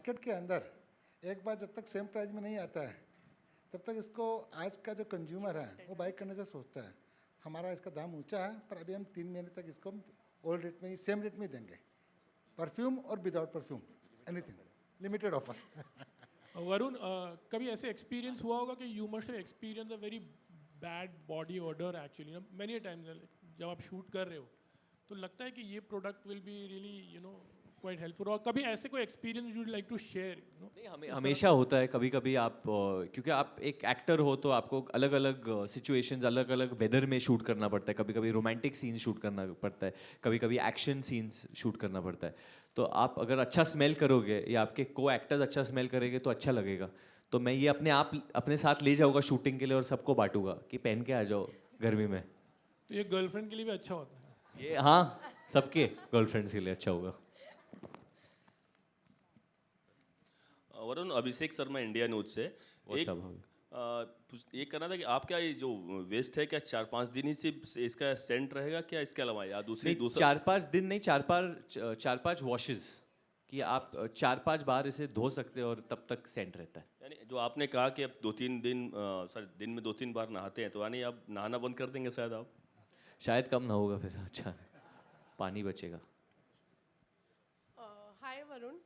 Market के अंदर एक बार जब तक सेम प्राइस में नहीं आता है तब तक इसको आज का जो कंज्यूमर है वो बाई करने से सोचता है। हमारा इसका दाम ऊंचा है पर अभी हम 3 महीने तक इसको ओल्ड रेट में ही सेम रेट में ही देंगे, परफ्यूम और without perfume anything, limited offer. Varun, कभी ऐसे एक्सपीरियंस हुआ होगा कि you must have experience a very bad body order actually many times जब आप शूट कर रहे हो तो लगता है कि ये product will be really quite helpful, और कभी ऐसे कोई experience you like to share? नहीं, हमेशा होता है। कभी कभी आप क्योंकि आप एक एक्टर हो तो आपको अलग अलग सिचुएशंस, अलग अलग वेदर में शूट करना पड़ता है। कभी कभी रोमांटिक सीन शूट करना पड़ता है, कभी कभी एक्शन सीन्स शूट करना पड़ता है। तो आप अगर अच्छा स्मेल करोगे या आपके को एक्टर्स अच्छा स्मेल करेंगे तो अच्छा लगेगा। तो मैं ये अपने साथ ले जाऊँगा शूटिंग के लिए और सबको बांटूंगा कि पहन के आ जाओ गर्मी में। तो ये गर्लफ्रेंड के लिए भी अच्छा होता है? ये हाँ, सबके गर्लफ्रेंड्स के लिए अच्छा होगा। वरुण, अभिषेक शर्मा इंडिया न्यूज से ये करना था कि आपका ये जो वेस्ट है क्या 4-5 दिन ही सिर्फ इसका सेंट रहेगा क्या, इसके अलावा या दूसरा 4-5 दिन नहीं, 4-5 वॉशेस कि आप 4-5 बार इसे धो सकते हैं और तब तक सेंट रहता है। यानी जो आपने कहा कि अब 2-3 दिन दिन में 2-3 बार नहाते हैं, तो यानी अब नहाना बंद कर देंगे शायद आप? शायद कम ना होगा फिर, अच्छा पानी बचेगा। हाय वरुण,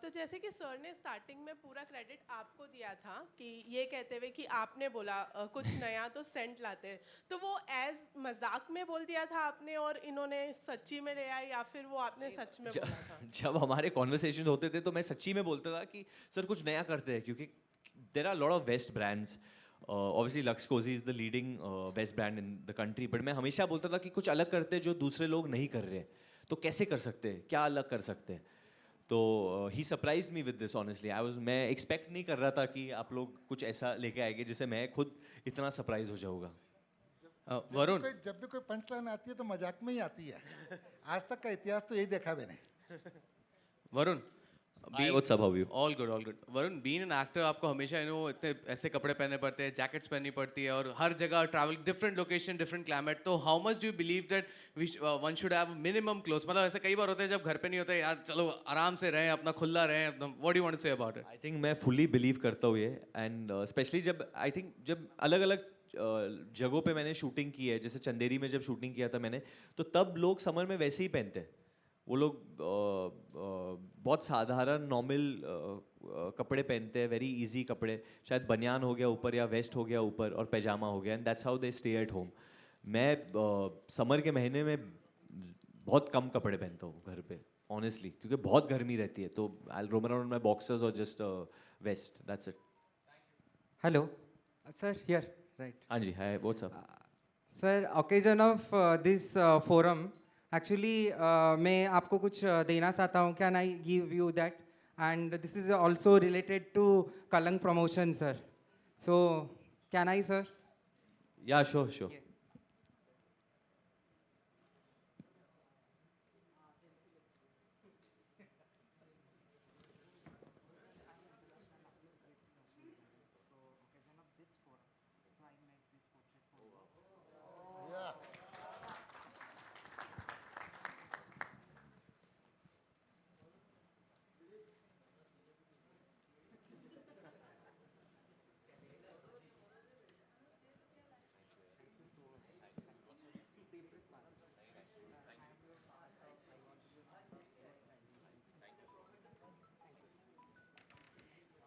तो जैसे कि सर ने स्टार्टिंग में पूरा क्रेडिट आपको दिया था कि ये कहते हुए कि आपने बोला कुछ नया तो सेंट लाते हैं, तो वो एज मजाक में बोल दिया था आपने और इन्होंने सच्ची में लिया, या फिर वो आपने सच में बोला था? जब हमारे कॉन्वर्सेशन होते थे तो मैं सच्ची में बोलता था कि सर कुछ नया करते हैं, क्योंकि there are lot of vest brands. Obviously Lux Cozi is the leading vest brand in the country, but मैं हमेशा बोलता था कि कुछ अलग करते हैं जो दूसरे लोग नहीं कर रहे हैं, तो कैसे कर सकते हैं, क्या अलग कर सकते हैं। तो he surprise me with this honestly. मैं एक्सपेक्ट नहीं कर रहा था कि आप लोग कुछ ऐसा लेके आएंगे जिससे मैं खुद इतना सरप्राइज हो जाऊंगा। वरुण, जब भी कोई पंच लाइन आती है तो मजाक में ही आती है। आज तक का इतिहास तो यही देखा मैंने। Varun, what's up, how are you? All good. Varun, being an actor आपको हमेशा इतने ऐसे कपड़े पहनने पड़ते हैं, जैकेट्स पहननी पड़ती है और हर जगह travel, different location, different climate. तो how much do you believe that one should have minimum clothes? मतलब ऐसे कई बार होता है जब घर पे नहीं होता है, यार चलो आराम से रहें, अपना खुला रहें, what do you want to say about it? I think मैं फुली बिलीव करता हूँ ये, एंड स्पेशली जब अलग अलग जगहों पे मैंने शूटिंग की है, जैसे चंदेरी में जब शूटिंग किया था मैंने, तो तब लोग समर में वैसे ही पहनते हैं। वो लोग बहुत साधारण नॉर्मल कपड़े पहनते हैं, वेरी इजी कपड़े, शायद बनियान हो गया ऊपर या वेस्ट हो गया ऊपर और पैजामा हो गया, and that's how they stay at home. मैं समर के महीने में बहुत कम कपड़े पहनता हूँ घर पे ऑनेस्टली, क्योंकि बहुत गर्मी रहती है। तो I will roam around my boxers और just vest, that's it. Hello sir, here right? हाँ जी, hi, what's up sir? Occasion of this forum actually मैं आपको कुछ देना चाहता हूँ, can I give you that? And this is also related to Kalank promotion sir, so can I sir? या sure.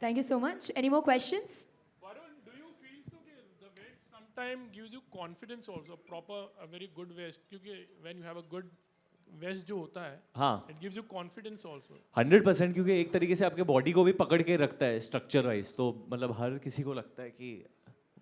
Thank you so much. Any more questions? Varun, do you feel so that the vest sometimes gives you confidence also, a very good vest, क्योंकि when you have a good vest जो होता है, हाँ, it gives you confidence also. 100%, क्योंकि एक तरीके से आपके बॉडी को भी पकड़ के रखता है स्ट्रक्चर वाइज। तो मतलब हर किसी को लगता है कि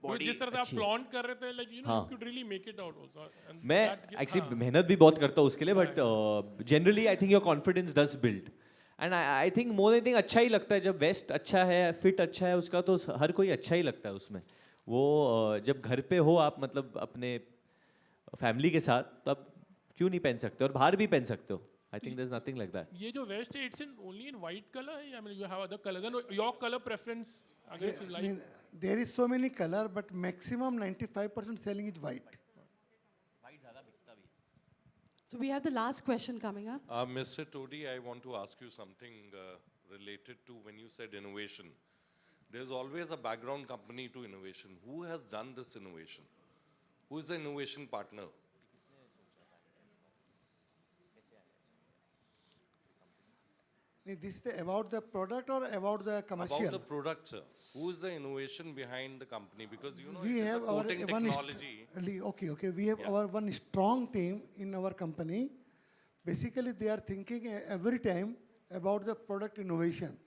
बॉडी जिस तरह से आप फ्लॉन्ट कर रहे थे, like you could really make it out also. मैं एक्चुअली मेहनत भी बहुत करता हूँ उसके लिए, but generally I think your confidence does build, and I think more than thing अच्छा ही लगता है जब वेस्ट अच्छा है, फिट अच्छा है उसका, तो हर कोई अच्छा ही लगता है उसमें। वो जब घर पे हो आप, मतलब अपने फैमिली के साथ, तब क्यों नहीं पहन सकते, और बाहर भी पहन सकते हो। I think there is nothing like that. ये जो वेस्ट है, it's only in white colour, या you have other colour? Then your colour preference, अगर if you like. There is so many colour but maximum 95% selling is white. So we have the last question coming up. Mr. Todi, I want to ask you something related to when you said innovation. There's always a background company to innovation. Who has done this innovation? Who is the innovation partner? This is about the product or about the commercial? About the product, sir. Who is the innovation behind the company? Because you know, We it is have a our coating one technology. okay. We have our one strong team in our company. Basically, they are thinking every time about the product innovation.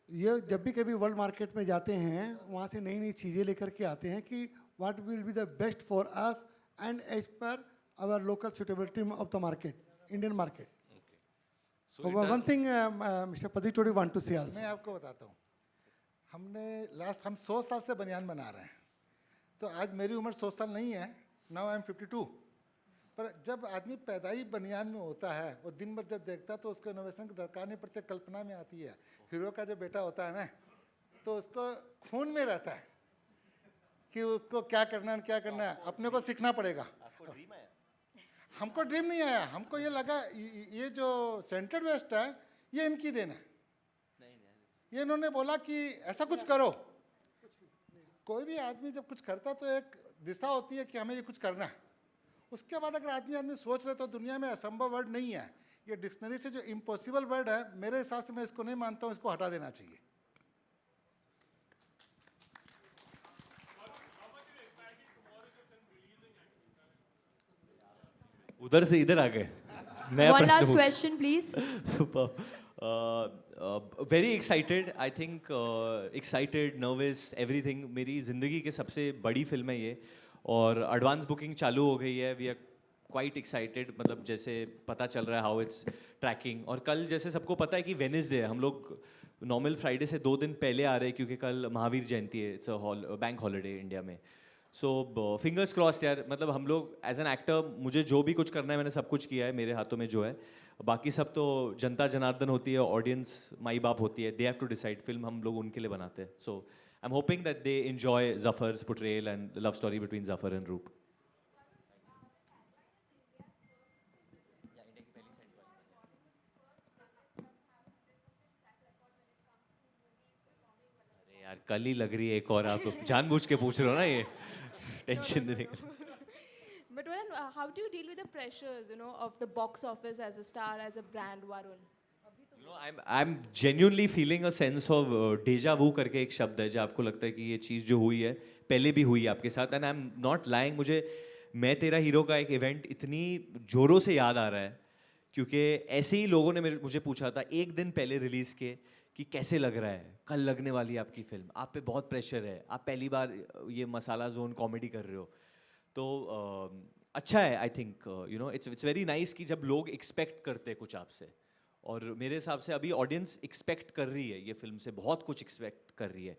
ये जब भी कभी world market में जाते हैं वहाँ से नई नई चीज़ें लेकर के आते हैं कि what will be the best for us and as पर our local suitability of the market Indian market. So it one has- thing mister पति चोड़ी वांट टू से आल्सो. मैं आपको बताता हूँ, हमने हम 100 साल से बनियान बना रहे हैं. तो आज मेरी उम्र 100 साल नहीं है, नाउ आई एम 52. पर जब आदमी पैदाई बनियान में होता है, वो दिन भर जब देखता है तो उसको इनोवेशन की दरकार नहीं पड़ती, कल्पना में आती है. हीरो का जो बेटा होता है ना, तो उसको खून में रहता है कि उसको क्या करना है क्या करना है, अपने को सीखना पड़ेगा. हमको ड्रीम नहीं आया, हमको ये लगा ये जो सेंट्रल वेस्ट है ये इनकी देन है. ये इन्होंने बोला कि ऐसा कुछ करो. कोई भी आदमी जब कुछ करता तो एक दिशा होती है कि हमें ये कुछ करना है. उसके बाद अगर आदमी सोच रहे तो दुनिया में असंभव वर्ड नहीं है. ये डिक्शनरी से जो इम्पॉसिबल वर्ड है, मेरे हिसाब से मैं इसको नहीं मानता हूँ, इसको हटा देना चाहिए. उधर से इधर आ गए. नया One प्रश्न last पूछ- question, please. Super. Very excited. I think excited, nervous, everything. मेरी ज़िंदगी के सबसे बड़ी फिल्म है ये, और एडवांस बुकिंग चालू हो गई है. We are quite excited. मतलब जैसे पता चल रहा है हाउ इट्स ट्रैकिंग. और कल जैसे सबको पता है कि वेडनेसडे है, हम लोग नॉर्मल फ्राइडे से 2 दिन पहले आ रहे हैं क्योंकि कल महावीर जयंती है. It's a bank holiday India में. सो फिंगर्स क्रॉस्ड यार. मतलब हम लोग एज एन एक्टर, मुझे जो भी कुछ करना है मैंने सब कुछ किया है मेरे हाथों में जो है. बाकी सब तो जनता जनार्दन होती है, ऑडियंस माई बाप होती है. They have to decide. Film हम लोग उनके लिए बनाते हैं. So I am hoping that they enjoy Zafar's portrayal and love story between Zafar and Roop. अरे यार कल ही लग रही है एक, और आप जानबूझ के पूछ रहे हो ना ये टेंशन देने के लिए. But Varun, how do you deal with the pressures, of the box office as a star, as a brand, Varun? I'm genuinely feeling a sense of deja vu करके एक शब्द है जो आपको लगता है कि ये चीज़ जो हुई है पहले भी हुई है आपके साथ. And I am not lying. मुझे मैं तेरा हीरो का एक इवेंट इतनी जोरों से याद आ रहा है क्योंकि ऐसे ही लोगों ने मुझे पूछा था एक दिन पहले रिलीज़ के कि कैसे लग रहा है, कल लगने वाली है आपकी फिल्म, आप पे बहुत प्रेशर है, आप पहली बार ये मसाला जोन कॉमेडी कर रहे हो. तो अच्छा है. I think it's very nice कि जब लोग एक्सपेक्ट करते हैं कुछ आपसे, और मेरे हिसाब से अभी ऑडियंस एक्सपेक्ट कर रही है ये फिल्म से, बहुत कुछ एक्सपेक्ट कर रही है.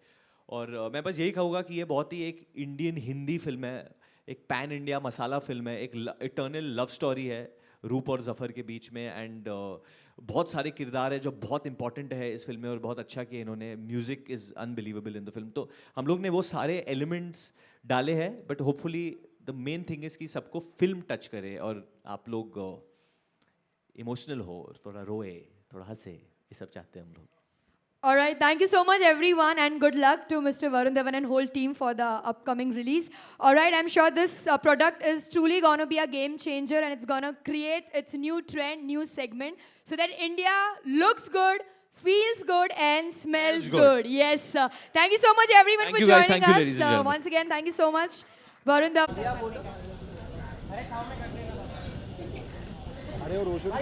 और मैं बस यही कहूँगा कि ये बहुत ही एक इंडियन हिंदी फिल्म है, एक पैन इंडिया मसाला फिल्म है, एक इटर्नल लव स्टोरी है रूप और जफ़र के बीच में. एंड बहुत सारे किरदार है जो बहुत इंपॉर्टेंट है इस फिल्म में, और बहुत अच्छा किया इन्होंने. Music is unbelievable in the film. तो हम लोग ने वो सारे एलिमेंट्स डाले हैं, but hopefully the main thing is कि सबको फिल्म टच करे और आप लोग इमोशनल हो, थोड़ा रोए, थोड़ा हंसे. ये सब चाहते हैं हम लोग. All right, thank you so much, everyone, and good luck to Mr. Varun Dhawan and whole team for the upcoming release. All right, I'm sure this product is truly going to be a game changer, and it's going to create its new trend, new segment, so that India looks good, feels good, and smells good. Yes, sir. Thank you so much, everyone, Thank for you, guys. joining Thank you, us. ladies and gentlemen. Once again, thank you so much, Varun Dhawan.